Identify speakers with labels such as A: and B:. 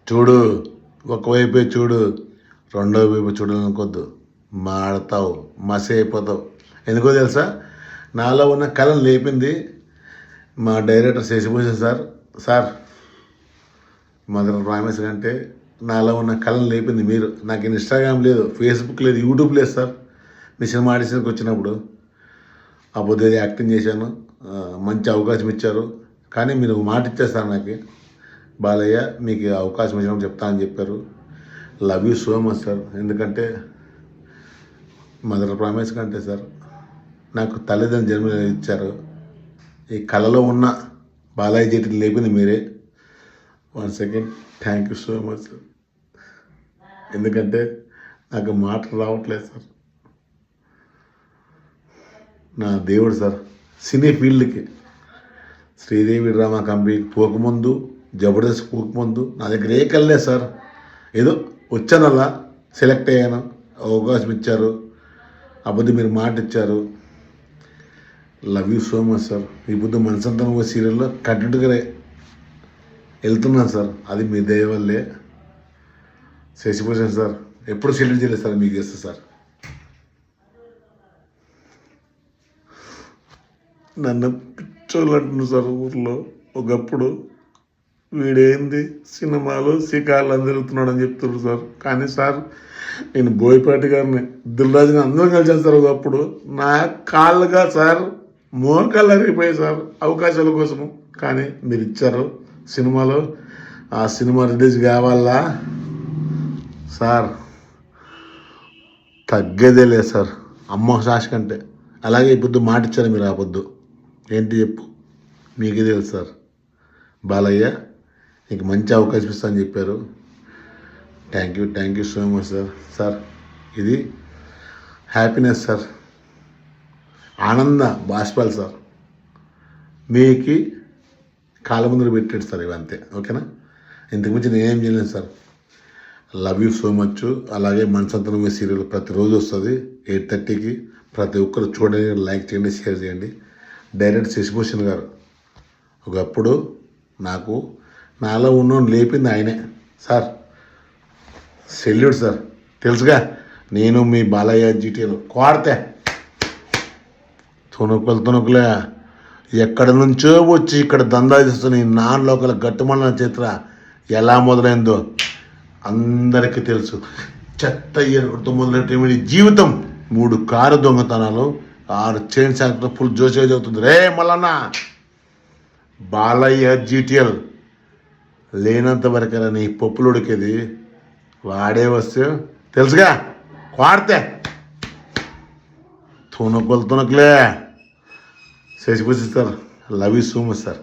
A: చూడు, ఒకవైపే చూడు, రెండో వైపు చూడాలనుకోద్దు. మాడతావు, మసి అయిపోతావు. ఎందుకో తెలుసా, నాలో ఉన్న కళను లేపింది మా director Shashibhushan sir. Sir, mother promise కంటే నాలో ఉన్న కళను లేపింది మీరు. నాకు ఇన్స్టాగ్రామ్ లేదు, ఫేస్బుక్ లేదు, యూట్యూబ్ లేదు సార్. మీ సినిమా ఆడిషన్కి వచ్చినప్పుడు అప్పుడు యాక్టింగ్ చేశాను, మంచి అవకాశం ఇచ్చారు. కానీ మీరు మాట ఇచ్చారు సార్ నాకు, బాలయ్య మీకు అవకాశం ఇచ్చినప్పుడు చెప్తా అని చెప్పారు. Love you so much sir. ఎందుకంటే మదర్ ప్రామిస్ కంటే సార్ నాకు తల్లిదండ్రులు జన్మ ఇచ్చారు. ఈ కళలో ఉన్న బాలయ్య జేటిని లేపింది మీరే. One second, thank you so much sir. ఎందుకంటే నాకు మాటలు రావట్లేదు సార్. నా దేవుడు సార్. సినీ ఫీల్డ్కి శ్రీదేవి డ్రామా కంపెనీకి పోకముందు, జబర్దస్త్ పోకముందు నా దగ్గర ఏ కళ్ళే సార్. ఏదో వచ్చానల్లా, సెలెక్ట్ అయ్యాను, అవకాశం ఇచ్చారు, అబద్ధం మీరు మాట ఇచ్చారు. Love you so much sir. ఈ బుద్ధి మనసంతా సీరియల్లో కంటెంట్గా వెళ్తున్నాను సార్. అది మీ దయ వల్లే. శశిభూషణ్ సార్ ఎప్పుడు సెలెక్ట్ చేయలేదు సార్, మీకు చేస్తా సార్. నన్ను పిచ్చోళ్ళు అంటున్నారు సార్ ఊర్లో. ఒకప్పుడు వీడేంది సినిమాలు శిఖాలు అని తిరుగుతున్నాడని చెప్తున్నారు సార్. కానీ సార్, నేను బోయపాటి గారిని, దిల్రాజుని అందరం కలిసాను సార్. ఒకప్పుడు నా కాళ్ళుగా సార్ మోకాళ్ళు అరిగిపోయాయి సార్ అవకాశాల కోసము. కానీ మీరు ఇచ్చారు సినిమాలో. ఆ సినిమా రిలీజ్ కావాలా సార్, తగ్గేదే లేదు సార్ అమ్మ సాక్ష కంటే. అలాగే ఈ పొద్దు మాట ఇచ్చారు మీరు. ఆ పొద్దు ఏంటి చెప్పు, మీకే తెలుసు సార్. బాలయ్య నీకు మంచి అవకాశం ఇస్తా అని చెప్పారు. Thank you so much sir. Sir, ఇది హ్యాపీనెస్ సార్, ఆనంద బాష్పాలు సార్. మీకు కాళ్ళ ముందు పెట్టాడు సార్ ఇవంతే. ఓకేనా? ఇంతకుమించి నేనేం చేయలేదు sir. Love you so much. అలాగే మనసంతనం సీరియల్ ప్రతిరోజు వస్తుంది 8:30కి. ప్రతి ఒక్కరు చూడండి, లైక్ చేయండి, షేర్ చేయండి. డైరెక్టర్ శశిభూషణ్ గారు. ఒకప్పుడు నాలో ఉన్న లేపింది ఆయనే సార్. Salute sir. తెలుసుగా, నేను మీ బాలయ్య జీటీలో కోడితే తుణుకులే ఎక్కడి నుంచో వచ్చి ఇక్కడ దందా చేస్తున్న ఈ నాన్ లోకల్ గట్టుమల్ల చరిత్ర ఎలా మొదలైందో అందరికీ తెలుసు. చెత్త ఎరుగుడుతో మొదలైన జీవితం 3 కారు దొంగతనాలు, 6 చైన్ శాఖతో ఫుల్ జోషిగా చదువుతుంది. రే మల్లన్న, బాలయ్య జీటీఎల్ లేనంత వరకైనా నీ పప్పులు ఉడికేది. వాడే వస్తే తెలుసుగా, వాడితే తుణుకులే. Shashibhushan sir, love you so much sir.